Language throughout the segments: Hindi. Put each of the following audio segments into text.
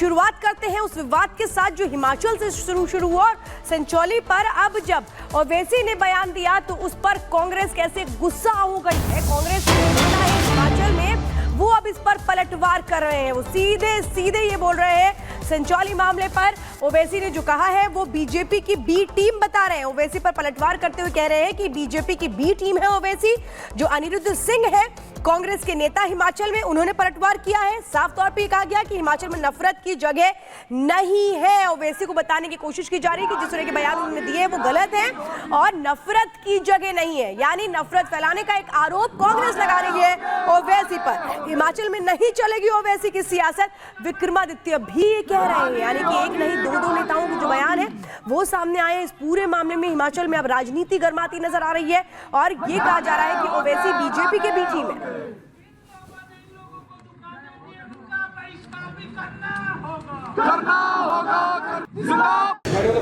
शुरुआत करते हैं उस विवाद के साथ जो हिमाचल से शुरू हुआ और संचौली पर अब जब ओवैसी ने बयान दिया तो उस पर कांग्रेस कैसे गुस्सा हो गई है। कांग्रेस के नेता है हिमाचल में, वो अब इस पर पलटवार कर रहे हैं। वो सीधे ये बोल रहे हैं संचौली मामले पर ओवैसी ने जो कहा है वो बीजेपी की बी टीम बता रहे हैं। ओवैसी पर पलटवार करते हुए कह रहे हैं कि बीजेपी की बी टीम है ओवैसी। जो अनिरुद्ध सिंह है कांग्रेस के नेता हिमाचल में, उन्होंने पलटवार किया है। साफ तौर पे कहा गया कि हिमाचल में नफरत की जगह नहीं है। ओवैसी को बताने की कोशिश की जा रही है कि जिस तरह के बयान उन्होंने दिए वो गलत है और नफरत की जगह नहीं है, यानी नफरत फैलाने का एक आरोप कांग्रेस लगा रही है ओवैसी पर। हिमाचल में नहीं चलेगी ओवैसी की सियासत, विक्रमादित्य भी ये कह रहे हैं। यानी कि एक नहीं दो नेताओं के जो बयान है वो सामने आए। इस पूरे मामले में हिमाचल में अब राजनीति गर्माती नजर आ रही है और ये कहा जा रहा है कि ओवैसी बीजेपी के बी टीम है।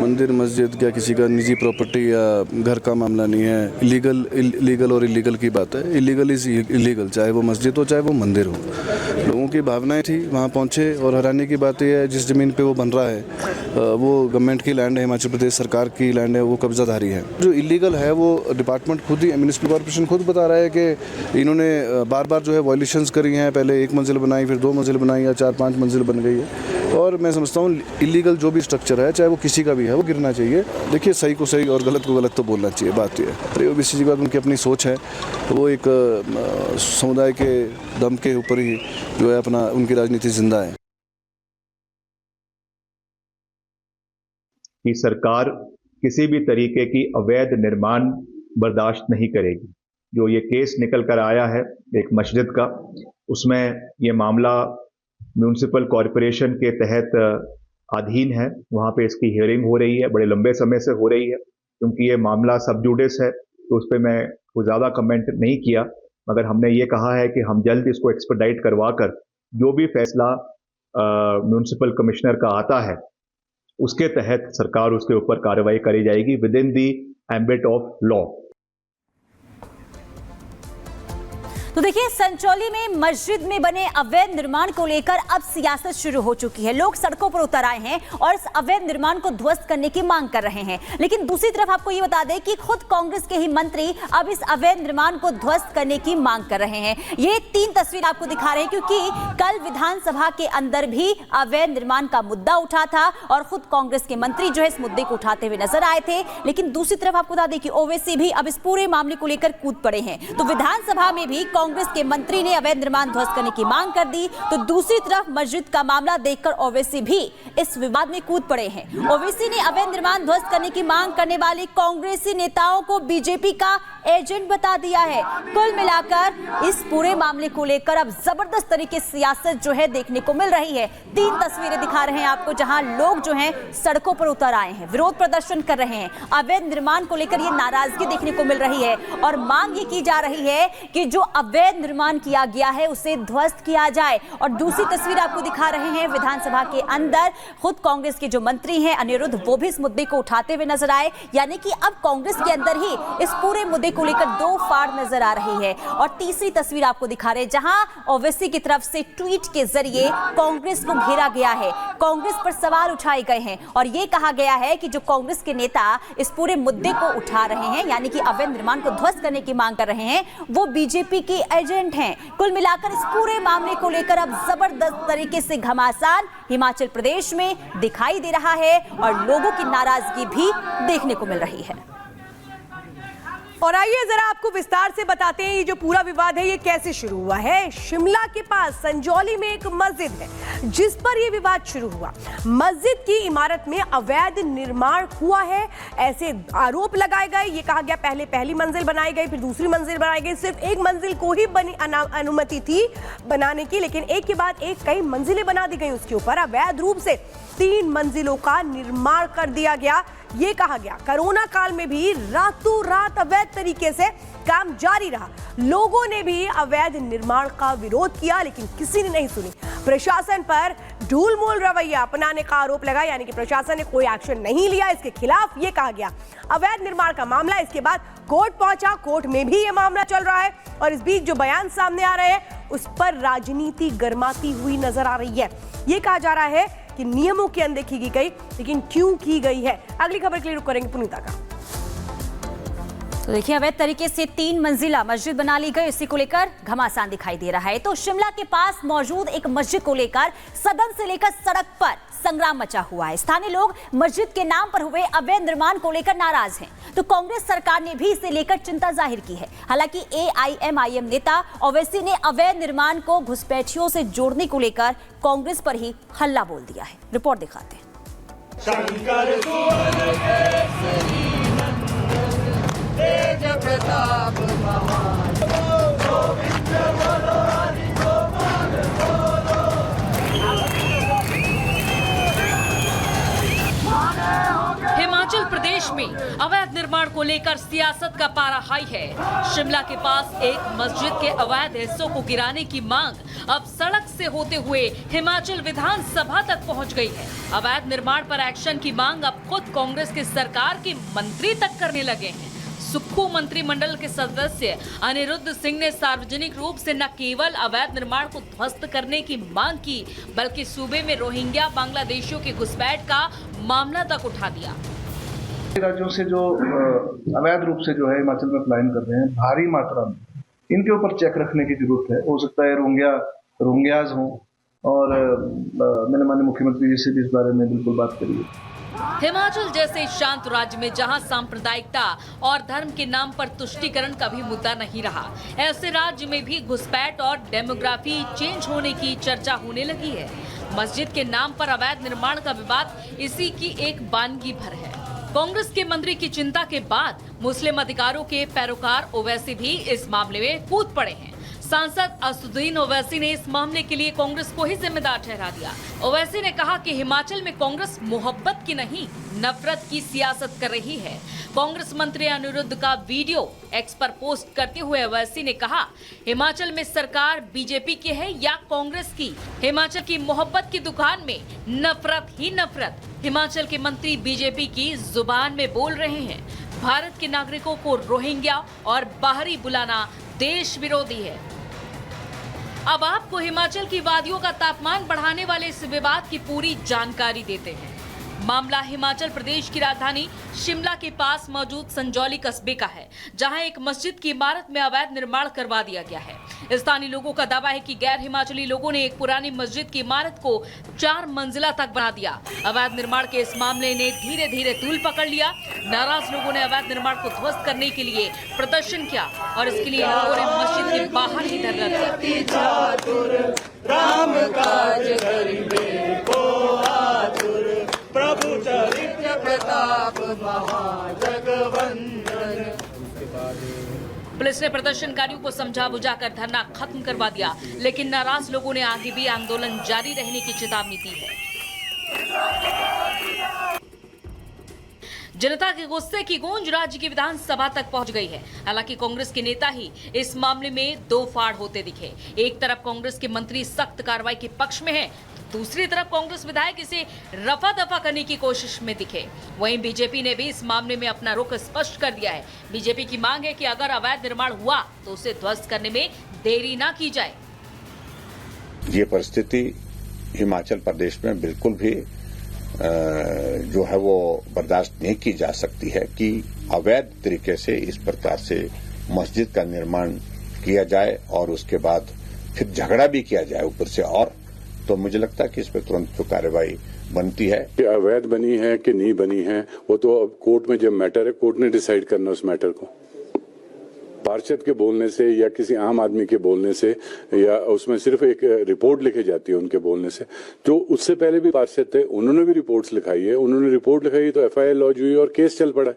मंदिर मस्जिद क्या किसी का निजी प्रॉपर्टी या घर का मामला नहीं है। लीगल और इलीगल की बात है। इलीगल इज इलीगल, चाहे वो मस्जिद हो चाहे वो मंदिर हो। लोगों की भावनाएं थी, वहाँ पहुँचे और हैरानी की बात यह है जिस ज़मीन पे वो बन रहा है वो गवर्नमेंट की लैंड है, हिमाचल प्रदेश सरकार की लैंड है, वो कब्जाधारी है। जो इलीगल है वो डिपार्टमेंट खुद ही, म्यूनिसिपल कॉर्पोरेशन खुद बता रहा है कि इन्होंने बार बार जो है वायलेशंस करी हैं। पहले 1 मंजिल बनाई, फिर 2 मंजिल बनाई या 4-5 मंजिल बन गई है। और मैं समझता हूँ इलीगल जो भी स्ट्रक्चर है चाहे वो किसी का भी है वो गिरना चाहिए। देखिए सही को सही और गलत को गलत तो बोलना चाहिए। बात ये है ओबीसी की बात, उनकी अपनी सोच है, वो एक समुदाय के दम के ऊपर ही जो है अपना उनकी राजनीति जिंदा है। कि सरकार किसी भी तरीके की अवैध निर्माण बर्दाश्त नहीं करेगी। जो ये केस निकल कर आया है एक मस्जिद का, उसमें ये मामला म्यूनिसिपल कॉरपोरेशन के तहत अधीन है। वहाँ पे इसकी हियरिंग हो रही है, बड़े लंबे समय से हो रही है। क्योंकि ये मामला सब जुडिस है तो उस पर मैं कुछ ज़्यादा कमेंट नहीं किया, मगर हमने ये कहा है कि हम जल्द इसको एक्सपेडाइट करवा कर जो भी फैसला म्यूनिसिपल कमिश्नर का आता है उसके तहत सरकार उसके ऊपर कार्रवाई करी जाएगी with in the ambit of law. तो देखिए, संचौली में मस्जिद में बने अवैध निर्माण को लेकर अब सियासत शुरू हो चुकी है। लोग सड़कों पर उतर आए हैं और इस अवैध निर्माण को ध्वस्त करने की मांग कर रहे हैं। लेकिन दूसरी तरफ आपको ये बता दें कि खुद कांग्रेस के ही मंत्री अब इस अवैध निर्माण को ध्वस्त करने की मांग कर रहे हैं। ये 3 तस्वीर आपको दिखा रहे हैं क्योंकि कल विधानसभा के अंदर भी अवैध निर्माण का मुद्दा उठा था और खुद कांग्रेस के मंत्री जो है इस मुद्दे को उठाते हुए नजर आए थे। लेकिन दूसरी तरफ आपको बता दें कि ओवैसी भी अब इस पूरे मामले को लेकर कूद पड़े हैं। तो विधानसभा में भी कांग्रेस के मंत्री ने अवैध निर्माण ध्वस्त करने की मांग कर दी, तो दूसरी तरफ मस्जिद का मामला देखकर ओवैसी भी इस विवाद में कूद पड़े हैं। ओवैसी ने अवैध निर्माण ध्वस्त करने की मांग करने वाले कांग्रेसी नेताओं को बीजेपी का एजेंट बता दिया है। कुल मिलाकर इस पूरे मामले को लेकर अब जबरदस्त तरीके से सियासत जो है देखने को मिल रही है। 3 तस्वीरें दिखा रहे हैं आपको जहां लोग जो हैं सड़कों पर उतर आए हैं, विरोध प्रदर्शन कर रहे हैं। अवैध निर्माण को लेकर ये नाराजगी देखने को मिल रही है और मांग ये की जा रही है कि जो अवैध निर्माण किया गया है उसे ध्वस्त किया जाए। और दूसरी तस्वीर आपको दिखा रहे हैं विधानसभा के अंदर खुद कांग्रेस के जो मंत्री हैं अनिरुद्ध, वो भी इस मुद्दे को उठाते हुए नजर आए। यानी कि अब कांग्रेस के अंदर ही इस पूरे मुद्दे को लेकर 2 फाड़ नजर आ रही है। और तीसरी तस्वीर आपको दिखा रहे हैं जहां ओवैसी की तरफ से ट्वीट के जरिए कांग्रेस को घेरा गया है, कांग्रेस पर सवाल उठाए गए हैं और यह कहा गया है कि जो कांग्रेस के नेता इस पूरे मुद्दे को उठा रहे हैं यानी कि अवैध निर्माण को ध्वस्त करने की मांग कर रहे हैं वो बीजेपी के एजेंट हैं। कुल मिलाकर इस पूरे मामले को लेकर अब जबरदस्त तरीके से घमासान हिमाचल प्रदेश में दिखाई दे रहा है और लोगों की नाराजगी भी देखने को मिल रही है। और आइए जरा आपको विस्तार से बताते हैं ये जो पूरा विवाद है ये कैसे शुरू हुआ है। शिमला के पास संजौली में एक मस्जिद है जिस पर ये विवाद शुरू हुआ। मस्जिद की इमारत में अवैध निर्माण हुआ है, ऐसे आरोप लगाए गए। ये कहा गया पहले पहली मंजिल बनाई गई, फिर दूसरी मंजिल बनाई गई। सिर्फ एक मंजिल को ही अनुमति थी बनाने की, लेकिन एक के बाद एक कई मंजिलें बना दी गई। उसके ऊपर अवैध रूप से 3 मंजिलों का निर्माण कर दिया गया। ये कहा गया कोरोना काल में भी रातों रात अवैध तरीके से काम जारी रहा। लोगों ने भी अवैध निर्माण का विरोध किया लेकिन किसी ने नहीं सुनी। प्रशासन पर ढूलमूल रवैया अपनाने का आरोप लगा, यानी कि प्रशासन ने कोई एक्शन नहीं लिया इसके खिलाफ। ये कहा गया अवैध निर्माण का मामला इसके बाद कोर्ट पहुंचा, कोर्ट में भी ये मामला चल रहा है और इस बीच जो बयान सामने आ रहे हैं उस पर राजनीति गर्माती हुई नजर आ रही है। ये कहा जा रहा है कि नियमों की अनदेखी की गई, लेकिन क्यों की गई है? अगली खबर के लिए रुक करेंगे पुनीता का। तो देखिए, अवैध तरीके से 3 मंजिला मस्जिद बना ली गई, इसी को लेकर घमासान दिखाई दे रहा है। तो शिमला के पास मौजूद एक मस्जिद को लेकर सदन से लेकर सड़क पर संग्राम मचा हुआ है। स्थानीय लोग मस्जिद के नाम पर हुए अवैध निर्माण को लेकर नाराज हैं। तो कांग्रेस सरकार ने भी इसे लेकर चिंता जाहिर की है। हालांकि AIMIM नेता ओवैसी ने अवैध निर्माण को घुसपैठियों से जोड़ने को लेकर कांग्रेस पर ही हल्ला बोल दिया है। रिपोर्ट दिखाते हैं। हिमाचल प्रदेश में अवैध निर्माण को लेकर सियासत का पारा हाई है। शिमला के पास एक मस्जिद के अवैध हिस्सों को गिराने की मांग अब सड़क से होते हुए हिमाचल विधानसभा तक पहुंच गई है। अवैध निर्माण पर एक्शन की मांग अब खुद कांग्रेस की सरकार के मंत्री तक करने लगे हैं। सुक्खू मंत्रिमंडल के सदस्य अनिरुद्ध सिंह ने सार्वजनिक रूप से न केवल अवैध निर्माण को ध्वस्त करने की मांग की, बल्कि सूबे में रोहिंग्या बांग्लादेशियों की घुसपैठ का मामला तक उठा दिया। राज्यों से जो अवैध रूप से जो है हिमाचल में पलायन कर रहे हैं भारी मात्रा में, इनके ऊपर चेक रखने की जरूरत है। हो सकता है रोहिंग्याज हों, और मैंने माननीय मुख्यमंत्री जी से भी इस बारे में बिल्कुल बात करी है। हिमाचल जैसे शांत राज्य में जहां सांप्रदायिकता और धर्म के नाम पर तुष्टीकरण का भी मुद्दा नहीं रहा, ऐसे राज्य में भी घुसपैठ और डेमोग्राफी चेंज होने की चर्चा होने लगी है। मस्जिद के नाम पर अवैध निर्माण का विवाद इसी की एक वानगी भर है। कांग्रेस के मंत्री की चिंता के बाद मुस्लिम अधिकारों के पैरोकार ओवैसी भी इस मामले में कूद पड़े हैं। सांसद असदुद्दीन ओवैसी ने इस मामले के लिए कांग्रेस को ही जिम्मेदार ठहरा दिया। ओवैसी ने कहा कि हिमाचल में कांग्रेस मोहब्बत की नहीं, नफरत की सियासत कर रही है। कांग्रेस मंत्री अनिरुद्ध का वीडियो एक्स पर पोस्ट करते हुए ओवैसी ने कहा, हिमाचल में सरकार बीजेपी की है या कांग्रेस की? हिमाचल की मोहब्बत की दुकान में नफरत ही नफरत। हिमाचल के मंत्री बीजेपी की जुबान में बोल रहे हैं। भारत के नागरिकों को रोहिंग्या और बाहरी बुलाना देश विरोधी है। अब आपको हिमाचल की वादियों का तापमान बढ़ाने वाले इस विवाद की पूरी जानकारी देते हैं। मामला हिमाचल प्रदेश की राजधानी शिमला के पास मौजूद संजौली कस्बे का है, जहां एक मस्जिद की इमारत में अवैध निर्माण करवा दिया गया है। स्थानीय लोगों का दावा है कि गैर हिमाचली लोगों ने एक पुरानी मस्जिद की इमारत को 4 मंजिला तक बना दिया। अवैध निर्माण के इस मामले ने धीरे धीरे तूल पकड़ लिया। नाराज लोगों ने अवैध निर्माण को ध्वस्त करने के लिए प्रदर्शन किया और इसके लिए लोगों ने मस्जिद के बाहर ही धरना दिया। प्रभु चरित्र प्रताप महाजगवंदन। पुलिस ने प्रदर्शनकारियों को समझा बुझाकर धरना खत्म करवा दिया, लेकिन नाराज लोगों ने आगे भी आंदोलन जारी रहने की चेतावनी दी है। जनता के गुस्से की गूंज राज्य की विधानसभा तक पहुंच गई है। हालांकि कांग्रेस के नेता ही इस मामले में दो फाड़ होते दिखे। एक तरफ कांग्रेस के मंत्री सख्त कार्रवाई के पक्ष में हैं, दूसरी तरफ कांग्रेस विधायक इसे रफा दफा करने की कोशिश में दिखे। वहीं बीजेपी ने भी इस मामले में अपना रुख स्पष्ट कर दिया है। बीजेपी की मांग है कि अगर अवैध निर्माण हुआ तो उसे ध्वस्त करने में देरी ना की जाए। ये परिस्थिति हिमाचल प्रदेश में बिल्कुल भी जो है वो बर्दाश्त नहीं की जा सकती है कि अवैध तरीके से इस प्रकार से मस्जिद का निर्माण किया जाए और उसके बाद फिर झगड़ा भी किया जाए ऊपर से। और तो मुझे लगता है कि इस पर तुरंत जो कार्रवाई बनती है। अवैध बनी है कि नहीं बनी है वो तो कोर्ट में जब मैटर है, कोर्ट ने डिसाइड करना उस मैटर को। पार्षद के बोलने से या किसी आम आदमी के बोलने से या उसमें सिर्फ एक रिपोर्ट लिखी जाती है उनके बोलने से। जो उससे पहले भी पार्षद थे उन्होंने भी रिपोर्ट्स लिखाई है, उन्होंने रिपोर्ट लिखाई तो FIR लॉन्च हुई और केस चल पड़ा।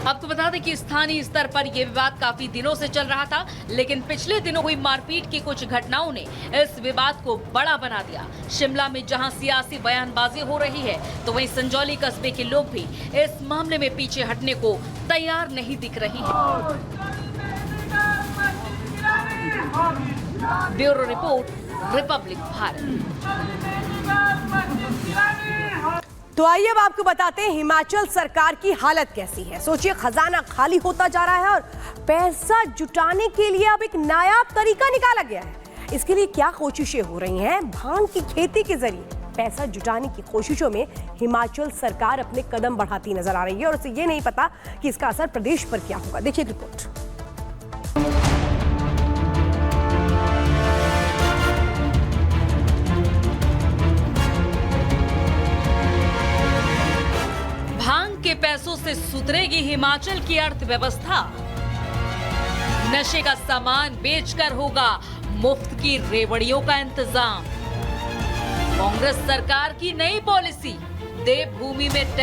आपको बता दें कि स्थानीय स्तर पर यह विवाद काफी दिनों से चल रहा था, लेकिन पिछले दिनों हुई मारपीट की कुछ घटनाओं ने इस विवाद को बड़ा बना दिया। शिमला में जहां सियासी बयानबाजी हो रही है, तो वहीं संजौली कस्बे के लोग भी इस मामले में पीछे हटने को तैयार नहीं दिख रहे हैं। Bureau report, Republic Bharat. तो आइए अब आपको बताते हैं हिमाचल सरकार की हालत कैसी है। सोचिए, खजाना खाली होता जा रहा है और पैसा जुटाने के लिए अब एक नायाब तरीका निकाला गया है। इसके लिए क्या कोशिशें हो रही हैं? भांग की खेती के जरिए पैसा जुटाने की कोशिशों में हिमाचल सरकार अपने कदम बढ़ाती नजर आ रही है और उसे ये नहीं पता कि इसका असर प्रदेश पर क्या होगा। देखिए रिपोर्ट। भांग के पैसों से सुधरेगी हिमाचल की अर्थव्यवस्था। नशे का सामान बेचकर होगा मुफ्त की रेवड़ियों का इंतजाम। कांग्रेस सरकार की नई पॉलिसी, देवभूमि में